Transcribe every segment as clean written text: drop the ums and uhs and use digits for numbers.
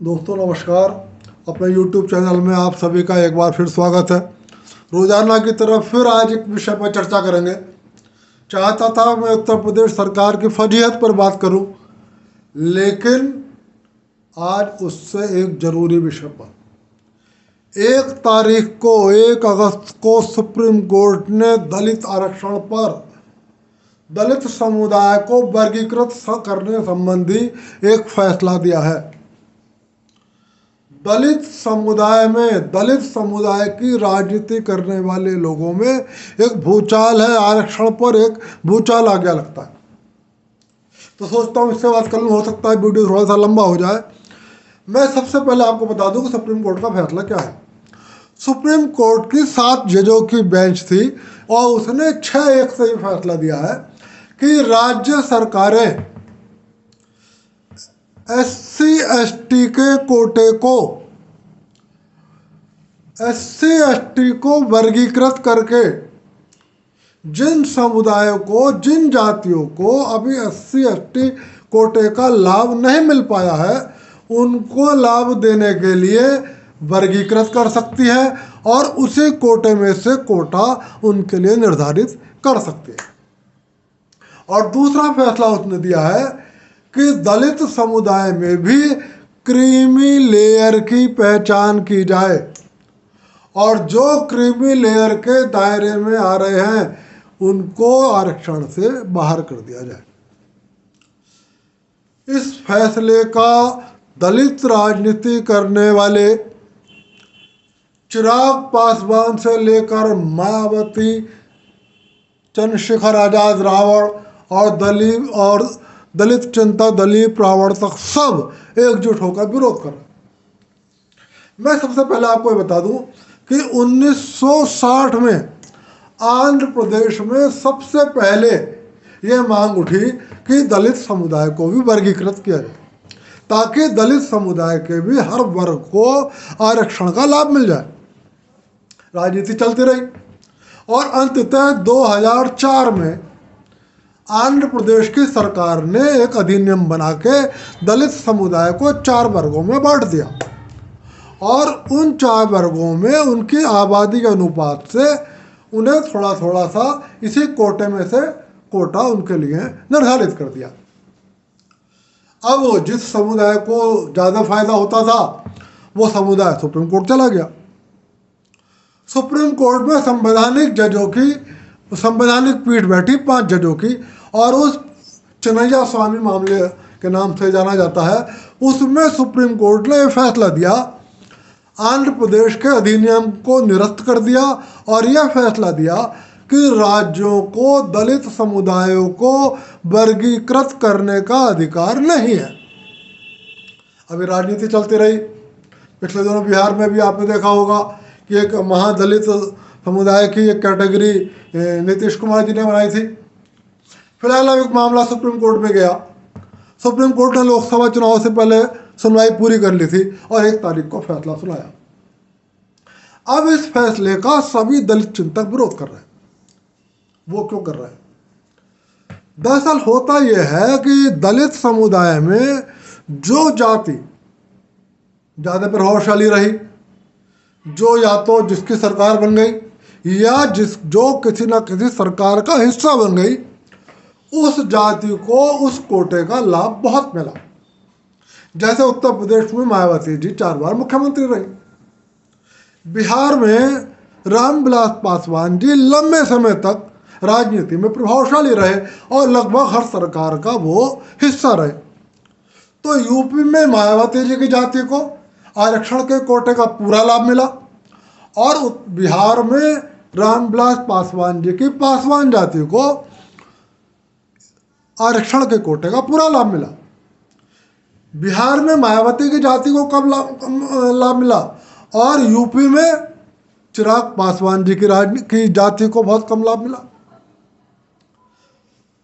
दोस्तों नमस्कार। अपने YouTube चैनल में आप सभी का एक बार फिर स्वागत है। रोजाना की तरह फिर आज एक विषय पर चर्चा करेंगे। चाहता था मैं उत्तर प्रदेश सरकार की फजीहत पर बात करूं, लेकिन आज उससे एक जरूरी विषय पर 1 अगस्त को सुप्रीम कोर्ट ने दलित आरक्षण पर दलित समुदाय को वर्गीकृत करने संबंधी एक फैसला दिया है। दलित समुदाय की राजनीति करने वाले लोगों में एक भूचाल है। आरक्षण पर एक भूचाल आ गया लगता है। तो सोचता हूँ इससे बात कर लूँ, हो सकता है वीडियो थोड़ा सा लंबा हो जाए। मैं सबसे पहले आपको बता दूं कि सुप्रीम कोर्ट का फैसला क्या है। सुप्रीम कोर्ट की 7 जजों की बेंच थी और उसने 6-1 से ही फैसला दिया है कि राज्य सरकारें SC/ST के कोटे को SC/ST को वर्गीकृत करके जिन समुदायों को, जिन जातियों को अभी SC/ST कोटे का लाभ नहीं मिल पाया है, उनको लाभ देने के लिए वर्गीकृत कर सकती है और उसी कोटे में से कोटा उनके लिए निर्धारित कर सकती है। और दूसरा फैसला उसने दिया है कि दलित समुदाय में भी क्रीमी लेयर की पहचान की जाए और जो क्रीमी लेयर के दायरे में आ रहे हैं उनको आरक्षण से बाहर कर दिया जाए। इस फैसले का दलित राजनीति करने वाले चिराग पासवान से लेकर मायावती, चंद्रशेखर आजाद रावण और दलित चिंतक दिलीप रावण तक सब एकजुट होकर विरोध कर रहे हैं। मैं सबसे पहले आपको ये बता दूं कि 1960 में आंध्र प्रदेश में सबसे पहले ये मांग उठी कि दलित समुदाय को भी वर्गीकृत किया जाए ताकि दलित समुदाय के भी हर वर्ग को आरक्षण का लाभ मिल जाए। राजनीति चलती रही और अंततः 2004 में आंध्र प्रदेश की सरकार ने एक अधिनियम बना के दलित समुदाय को 4 वर्गों में बांट दिया और उन 4 वर्गों में उनकी आबादी के अनुपात से उन्हें थोड़ा थोड़ा सा इसी कोटे में से कोटा उनके लिए निर्धारित कर दिया। अब जिस समुदाय को ज़्यादा फायदा होता था वो समुदाय सुप्रीम कोर्ट चला गया। सुप्रीम कोर्ट में संवैधानिक पीठ बैठी 5 जजों की और उस चिन्नैया स्वामी मामले के नाम से जाना जाता है। उसमें सुप्रीम कोर्ट ने फैसला दिया, आंध्र प्रदेश के अधिनियम को निरस्त कर दिया और यह फैसला दिया कि राज्यों को दलित समुदायों को वर्गीकृत करने का अधिकार नहीं है। अभी राजनीति चलती रही। पिछले दिनों बिहार में भी आपने देखा होगा कि एक महादलित समुदाय की एक कैटेगरी नीतीश कुमार जी ने बनाई थी। फिलहाल अब एक मामला सुप्रीम कोर्ट में गया। सुप्रीम कोर्ट ने लोकसभा चुनाव से पहले सुनवाई पूरी कर ली थी और 1 तारीख को फैसला सुनाया। अब इस फैसले का सभी दलित चिंतक विरोध कर रहे हैं। वो क्यों कर रहे हैं? दरअसल होता यह है कि दलित समुदाय में जो जाति ज़्यादा प्रभावशाली रही, जो या तो जिसकी सरकार बन गई या जो किसी न किसी सरकार का हिस्सा बन गई, उस जाति को उस कोटे का लाभ बहुत मिला। जैसे उत्तर प्रदेश में मायावती जी 4 बार मुख्यमंत्री रही। बिहार में रामविलास पासवान जी लंबे समय तक राजनीति में प्रभावशाली रहे और लगभग हर सरकार का वो हिस्सा रहे। तो यूपी में मायावती जी की जाति को आरक्षण के कोटे का पूरा लाभ मिला और बिहार में रामविलास पासवान जी की पासवान जाति को आरक्षण के कोटे का पूरा लाभ मिला। बिहार में मायावती की जाति को कम लाभ मिला और यूपी में चिराग पासवान जी की जाति को बहुत कम लाभ मिला।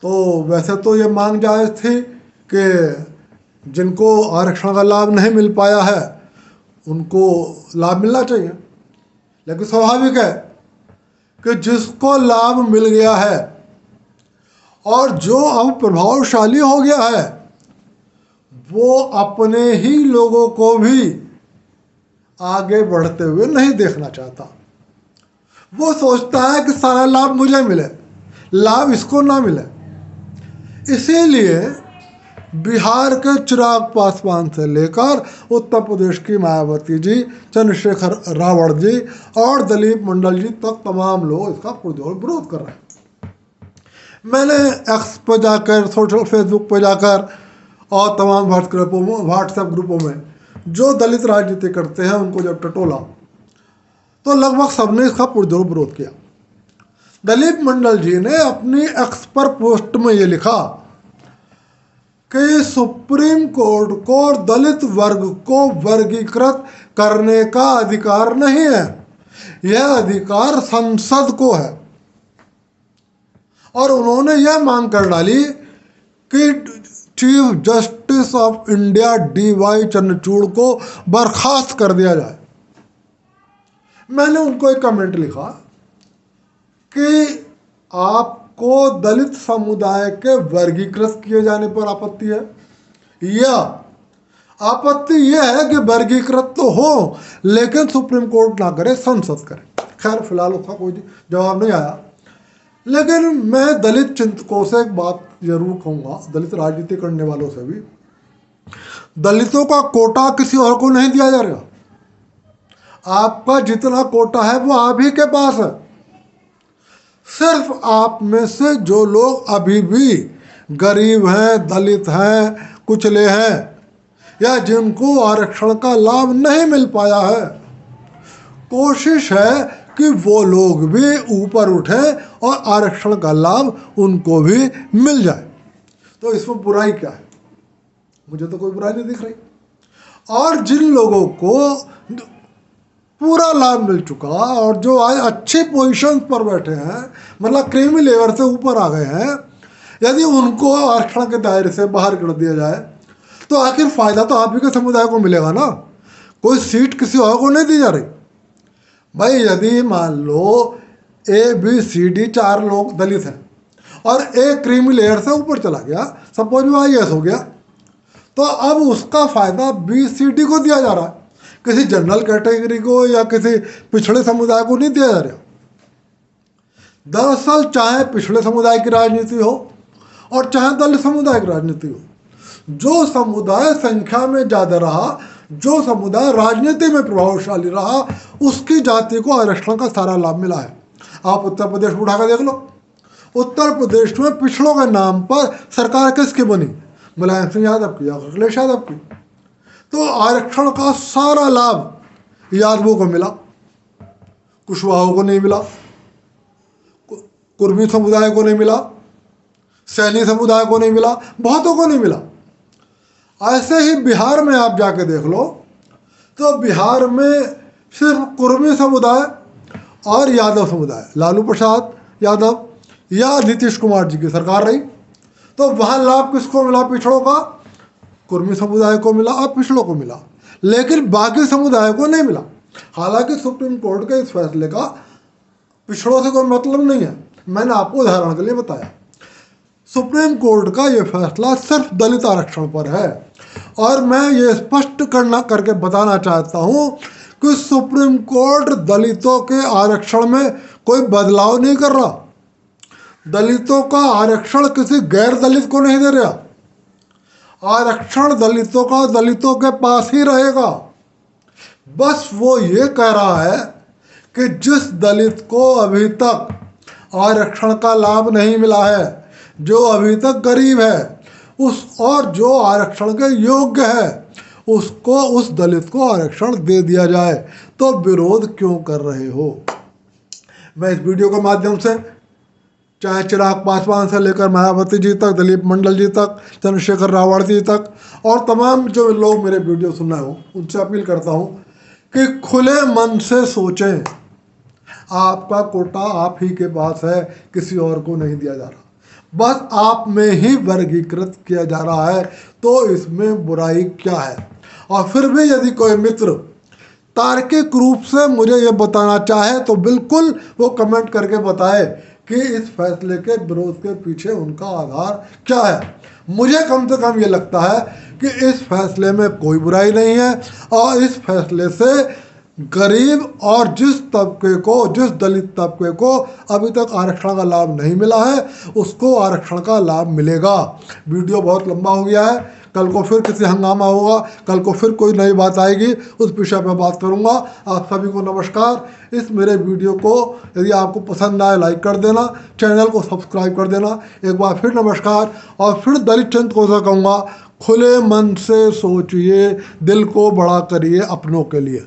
तो वैसे तो ये मांग जायज़ थी कि जिनको आरक्षण का लाभ नहीं मिल पाया है उनको लाभ मिलना चाहिए, लेकिन स्वाभाविक है कि जिसको लाभ मिल गया है और जो अब प्रभावशाली हो गया है वो अपने ही लोगों को भी आगे बढ़ते हुए नहीं देखना चाहता। वो सोचता है कि सारा लाभ मुझे मिले, लाभ इसको ना मिले। इसीलिए बिहार के चिराग पासवान से लेकर उत्तर प्रदेश की मायावती जी, चंद्रशेखर रावण जी और दिलीप मंडल जी तक तमाम लोग इसका पुरजोर विरोध कर रहे हैं। मैंने एक्स पर जाकर, सोशल फेसबुक पर जाकर और तमाम व्हाट्सएप ग्रुपों में जो दलित राजनीति करते हैं उनको जब टटोला तो लगभग सबने इसका पुरजोर विरोध किया। दिलीप मंडल जी ने अपनी एक्स पर पोस्ट में ये लिखा कि सुप्रीम कोर्ट को दलित वर्ग को वर्गीकृत करने का अधिकार नहीं है, यह अधिकार संसद को है। और उन्होंने यह मांग कर डाली कि chief justice of India D.Y.. Chandrachud को बर्खास्त कर दिया जाए। मैंने उनको एक कमेंट लिखा कि आपको दलित समुदाय के वर्गीकृत किए जाने पर आपत्ति है, या आपत्ति यह है कि वर्गीकृत तो हो लेकिन सुप्रीम कोर्ट ना करे, संसद करे। खैर फिलहाल उसका कोई जवाब नहीं आया। लेकिन मैं दलित चिंतकों से एक बात जरूर कहूँगा, दलित राजनीति करने वालों से भी, दलितों का कोटा किसी और को नहीं दिया जा रहा। आपका जितना कोटा है वो आप ही के पास है। सिर्फ आप में से जो लोग अभी भी गरीब हैं, दलित हैं, कुचले हैं, या जिनको आरक्षण का लाभ नहीं मिल पाया है, कोशिश है कि वो लोग भी ऊपर उठें और आरक्षण का लाभ उनको भी मिल जाए। तो इसमें बुराई क्या है? मुझे तो कोई बुराई नहीं दिख रही। और जिन लोगों को पूरा लाभ मिल चुका और जो आज अच्छी पोजीशन पर बैठे हैं, मतलब क्रीमी लेवल से ऊपर आ गए हैं, यदि उनको आरक्षण के दायरे से बाहर कर दिया जाए तो आखिर फायदा तो आप ही के समुदाय को मिलेगा ना। कोई सीट किसी और को नहीं दी जा रही। भाई यदि मान लो ABCD 4 लोग दलित हैं और एक क्रीमी लेयर से ऊपर चला गया, सपोज वो IAS हो गया, तो अब उसका फायदा BCD को दिया जा रहा है, किसी जनरल कैटेगरी को या किसी पिछड़े समुदाय को नहीं दिया जा रहा। दरअसल चाहे पिछड़े समुदाय की राजनीति हो और चाहे दलित समुदाय की राजनीति हो, जो समुदाय संख्या में ज़्यादा रहा, जो समुदाय राजनीति में प्रभावशाली रहा, उसकी जाति को आरक्षण का सारा लाभ मिला है। आप उत्तर प्रदेश उठा कर देख लो। उत्तर प्रदेश में पिछड़ों के नाम पर सरकार किसकी बनी? मुलायम सिंह यादव की या अखिलेश यादव की। तो आरक्षण का सारा लाभ यादवों को मिला, कुशवाहों को नहीं मिला, कुर्मी समुदाय को नहीं मिला, सैनी समुदाय को नहीं मिला, बहुतों को नहीं मिला। ऐसे ही बिहार में आप जाके देख लो तो बिहार में सिर्फ कुर्मी समुदाय और यादव समुदाय, लालू प्रसाद यादव या नीतीश कुमार जी की सरकार रही, तो वहाँ लाभ किसको मिला? पिछड़ों का, कुर्मी समुदाय को मिला और पिछड़ों को मिला, लेकिन बाकी समुदाय को नहीं मिला। हालांकि सुप्रीम कोर्ट के इस फैसले का पिछड़ों से कोई मतलब नहीं है। मैंने आपको उदाहरण के लिए बताया, सुप्रीम कोर्ट का ये फैसला सिर्फ दलित आरक्षण पर है। और मैं ये स्पष्ट करके बताना चाहता हूँ कि सुप्रीम कोर्ट दलितों के आरक्षण में कोई बदलाव नहीं कर रहा। दलितों का आरक्षण किसी गैर दलित को नहीं दे रहा। आरक्षण दलितों का दलितों के पास ही रहेगा। बस वो ये कह रहा है कि जिस दलित को अभी तक आरक्षण का लाभ नहीं मिला है, जो अभी तक गरीब है, और जो आरक्षण के योग्य है, उसको, उस दलित को आरक्षण दे दिया जाए। तो विरोध क्यों कर रहे हो? मैं इस वीडियो के माध्यम से चाहे चिराग पासवान से लेकर मायावती जी तक, दिलीप मंडल जी तक, चंद्रशेखर रावण जी तक और तमाम जो लोग मेरे वीडियो सुन रहे हो, उनसे अपील करता हूँ कि खुले मन से सोचें। आपका कोटा आप ही के पास है, किसी और को नहीं दिया जा रहा, बस आप में ही वर्गीकृत किया जा रहा है। तो इसमें बुराई क्या है? और फिर भी यदि कोई मित्र तार्किक रूप से मुझे ये बताना चाहे तो बिल्कुल वो कमेंट करके बताए कि इस फैसले के विरोध के पीछे उनका आधार क्या है। मुझे कम से कम ये लगता है कि इस फैसले में कोई बुराई नहीं है और इस फैसले से गरीब और जिस तबके को, जिस दलित तबके को अभी तक आरक्षण का लाभ नहीं मिला है, उसको आरक्षण का लाभ मिलेगा। वीडियो बहुत लंबा हो गया है, कल को फिर किसी हंगामा होगा, कल को फिर कोई नई बात आएगी, उस विषय पर बात करूंगा। आप सभी को नमस्कार। इस मेरे वीडियो को यदि आपको पसंद आए लाइक कर देना, चैनल को सब्सक्राइब कर देना। एक बार फिर नमस्कार। और फिर दलित चंद को कहूँगा, खुले मन से सोचिए, दिल को बड़ा करिए अपनों के लिए।